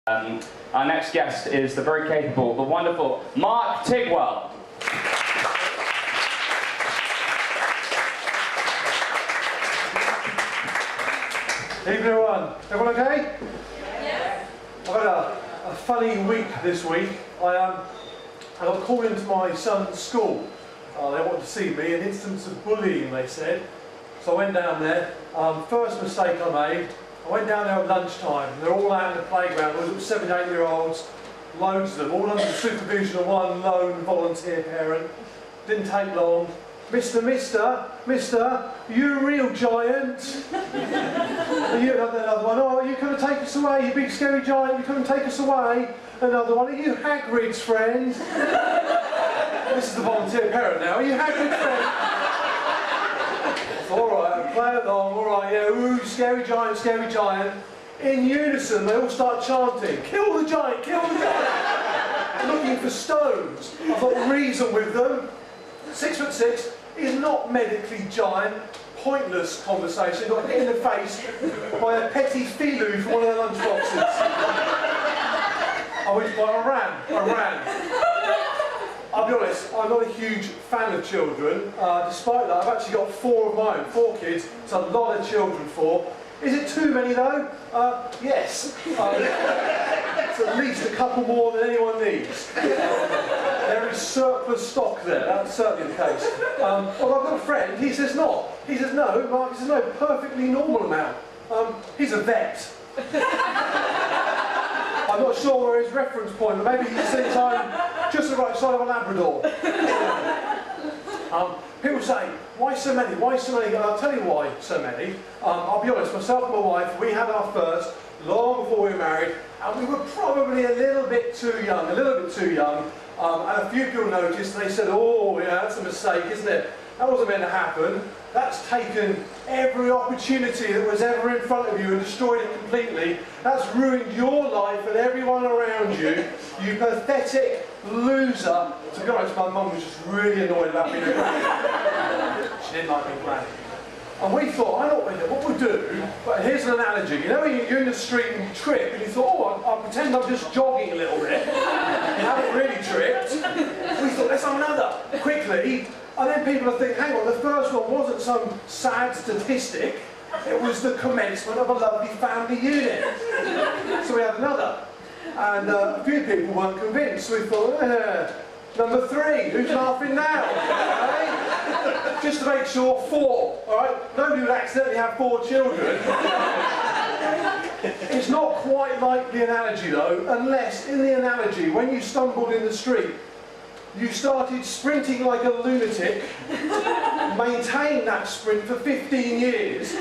Our next guest is the very capable, the wonderful Mark Tigwell. Evening everyone. Everyone okay? Yes. I've had a funny week this week. I got called into my son's school. They wanted to see me, an instance of bullying, they said. So I went down there. First mistake I made, I went down there at lunchtime. They're all out in the playground. There was 7, 8-year-olds, loads of them, all under the supervision of one lone volunteer parent. Didn't take long. Mister, you a real giant? Are you another one? Oh, you come and take us away, you big scary giant, you come and take us away. Another one, are you Hagrid's friend? This is the volunteer parent now, are you Hagrid's friend? Alright, play along, alright, yeah, ooh, scary giant. In unison, they all start chanting, kill the giant, kill the giant! Looking for stones. I thought, reason with them. 6'6", is not medically giant, pointless conversation, got hit in the face by a petit filou from one of the lunch boxes. I ran. I'll be honest, I'm not a huge fan of children. Despite that, I've actually got 4 of my own, 4 kids. It's a lot of children, 4. Is it too many though? Yes. It's at least a couple more than anyone needs. There is surplus stock there, that's certainly the case. Well, I've got a friend, he says not. He says no, Mark, he says no, perfectly normal amount. He's a vet. I'm not sure where his reference point, but maybe he thinks I'm just the right side of a Labrador. People say, why so many? Why so many? And I'll tell you why so many. I'll be honest, myself and my wife, we had our first long before we were married, and we were probably a little bit too young. And a few people noticed, and they said, oh, yeah, that's a mistake, isn't it? That wasn't meant to happen. That's taken every opportunity that was ever in front of you and destroyed it completely. That's ruined your life and everyone around you. You pathetic loser. To be honest, my mum was just really annoyed about being a granny. She didn't like being granny. And we thought, I know what we'll do, but here's an analogy. You know when you're in the street and you trip, and you thought, oh, I'll pretend I'm just jogging a little bit. You haven't really tripped. We thought, let's have another, quickly. And then people will think, hang on, the first one wasn't some sad statistic, it was the commencement of a lovely family unit. So we had another. And a few people weren't convinced, so we thought, number 3, who's laughing now? Okay? Just to make sure, 4, alright? Nobody would accidentally have 4 children. It's not quite like the analogy though, unless in the analogy, when you stumbled in the street, you started sprinting like a lunatic, maintained that sprint for 15 years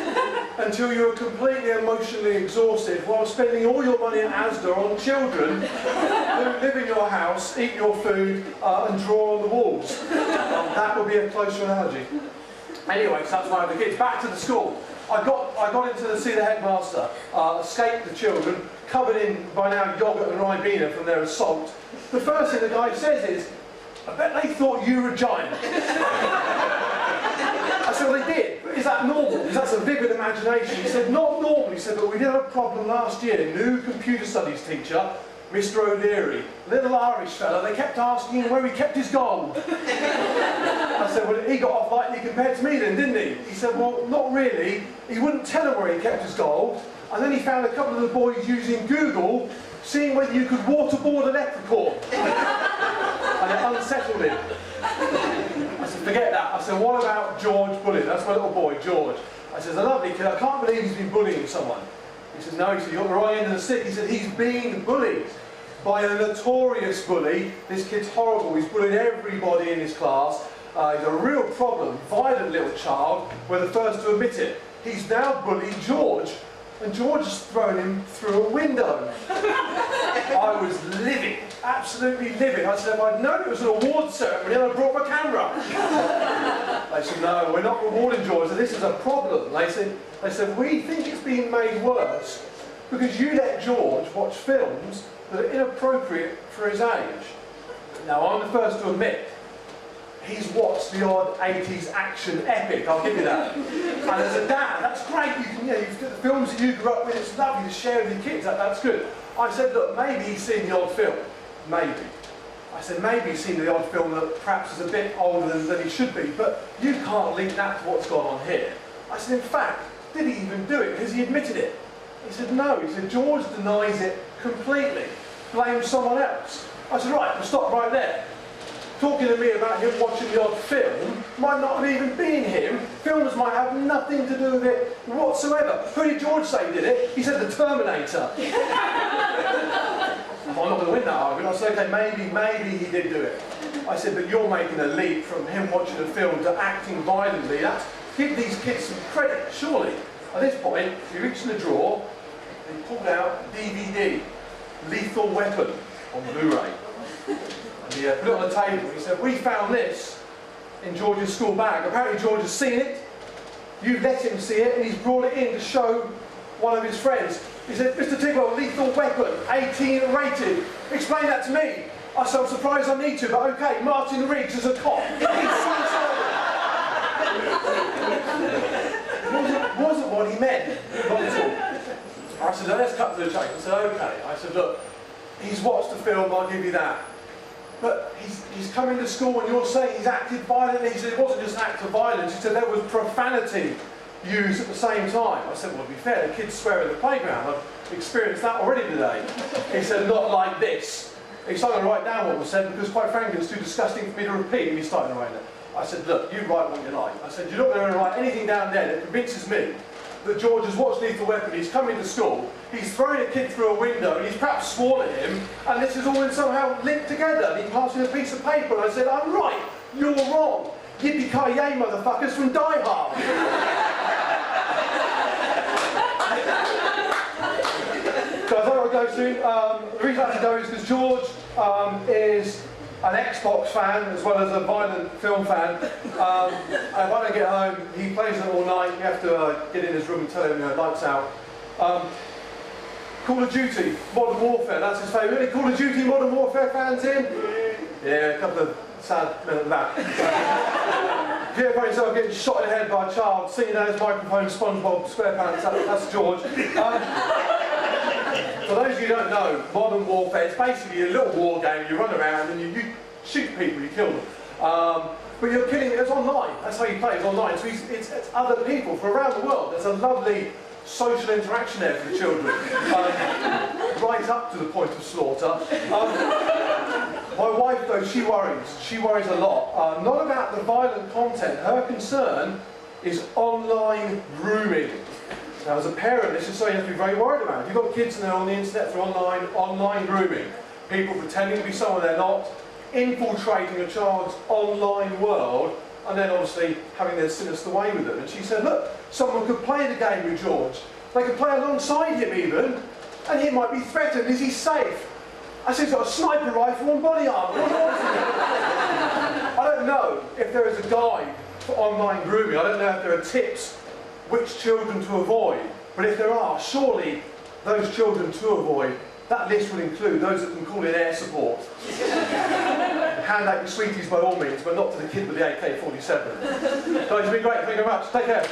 until you were completely emotionally exhausted while spending all your money at Asda on children who live in your house, eat your food and draw on the walls. That would be a closer analogy. Anyway, so that's why I have the kids. Back to the school. I got in to see the headmaster, escaped the children, covered in by now yoghurt and Ribena from their assault. The first thing the guy says is, I bet they thought you were a giant. I said, well, they did. But is that normal? Because that's a vivid imagination. He said, not normal. He said, but we did have a problem last year. New computer studies teacher, Mr. O'Leary, little Irish fella, they kept asking him where he kept his gold. I said, well, he got off lightly compared to me then, didn't he? He said, well, not really. He wouldn't tell him where he kept his gold. And then he found a couple of the boys using Google, seeing whether you could waterboard a leprechaun. And it unsettled him. I said, forget that. I said, what about George bullying? That's my little boy, George. I said, he's a lovely kid. I can't believe he's been bullying someone. He said, no. He said, you got the right end of the stick. He said, he's being bullied by a notorious bully. This kid's horrible. He's bullied everybody in his class. He's a real problem. Violent little child. We're the first to admit it. He's now bullied George. And George has thrown him through a window. I was livid, absolutely livid. I said, if I'd known it was an award ceremony, I'd brought my camera. They said, no, we're not rewarding George. This is a problem. They said, we think it's being made worse because you let George watch films that are inappropriate for his age. Now, I'm the first to admit, he's watched the odd 80s action epic, I'll give you that. And as a dad, that's great. You've got the films that you grew up with, it's lovely to share with your kids, that's good. I said, look, maybe he's seen the odd film. Maybe. I said, maybe he's seen the odd film that perhaps is a bit older than he should be, but you can't link that to what's gone on here. I said, in fact, did he even do it? Has he admitted it? He said, no. He said, George denies it completely. Blames someone else. I said, right, we'll stop right there. Talking to me about him watching the odd film might not have even been him. Films might have nothing to do with it whatsoever. Who did George say did it? He said the Terminator. I'm not going to win that argument. I said, okay, maybe he did do it. I said, but you're making a leap from him watching a film to acting violently. Give these kids some credit, surely. At this point, he reached in the drawer, and he pulled out DVD, Lethal Weapon, on Blu-ray. And he put it on the table. He said, we found this in George's school bag. Apparently George has seen it. You let him see it, and he's brought it in to show one of his friends. He said, Mr. Tidwell, Lethal Weapon, 18 rated. Explain that to me. I said, I'm surprised I need to, but okay, Martin Riggs is a cop. Wasn't what he meant. Not at all. I said, let's cut to the chase. I said, okay. I said, look, he's watched the film, I'll give you that. But he's come into school and you're saying he's acted violently. He said it wasn't just an act of violence, he said there was profanity used at the same time. I said, well, to be fair, the kids swear in the playground. I've experienced that already today. He said, not like this. He started to write down what was said because, quite frankly, it's too disgusting for me to repeat, and he started to write it. I said, look, you write what you like. I said, you're not going to write anything down there that convinces me that George has watched Lethal Weapon, he's come into school, he's thrown a kid through a window, and he's perhaps sworn at him, and this is all somehow linked together. And he passed me a piece of paper, and I said, I'm right, you're wrong. Yippee-ki-yay, motherfuckers, from Die Hard. So I thought I'd go soon. The reason I had to go is because George is an Xbox fan as well as a violent film fan. And if I don't get home, he plays it all night. You have to get in his room and tell him, lights out. Call of Duty, Modern Warfare, that's his favourite. Any Call of Duty, Modern Warfare fans in? Yeah, a couple of sad men at the back. If you ever find yourself getting shot in the head by a child, singing down his microphone, SpongeBob SquarePants, that's George. For those of you who don't know, Modern Warfare, it's basically a little war game. You run around and you shoot people, you kill them. But you're killing it, it's online. That's how you play, it's online. So it's other people from around the world. There's a lovely social interaction there for the children. Right up to the point of slaughter. My wife, though, she worries a lot. Not about the violent content. Her concern is online grooming. Now, as a parent, this is something you have to be very worried about. If you've got kids and they're on the internet for online grooming, people pretending to be someone they're not, infiltrating a child's online world, and then obviously having their sinister way with them. And she said, look, someone could play the game with George. They could play alongside him even, and he might be threatened. Is he safe? I said, he's got a sniper rifle and body armour. I don't know if there is a guide for online grooming. I don't know if there are tips which children to avoid. But if there are, surely those children to avoid, that list will include those that can call in air support. Hand out your sweeties by all means, but not to the kid with the AK-47. So it's been great, thank you very much. Take care.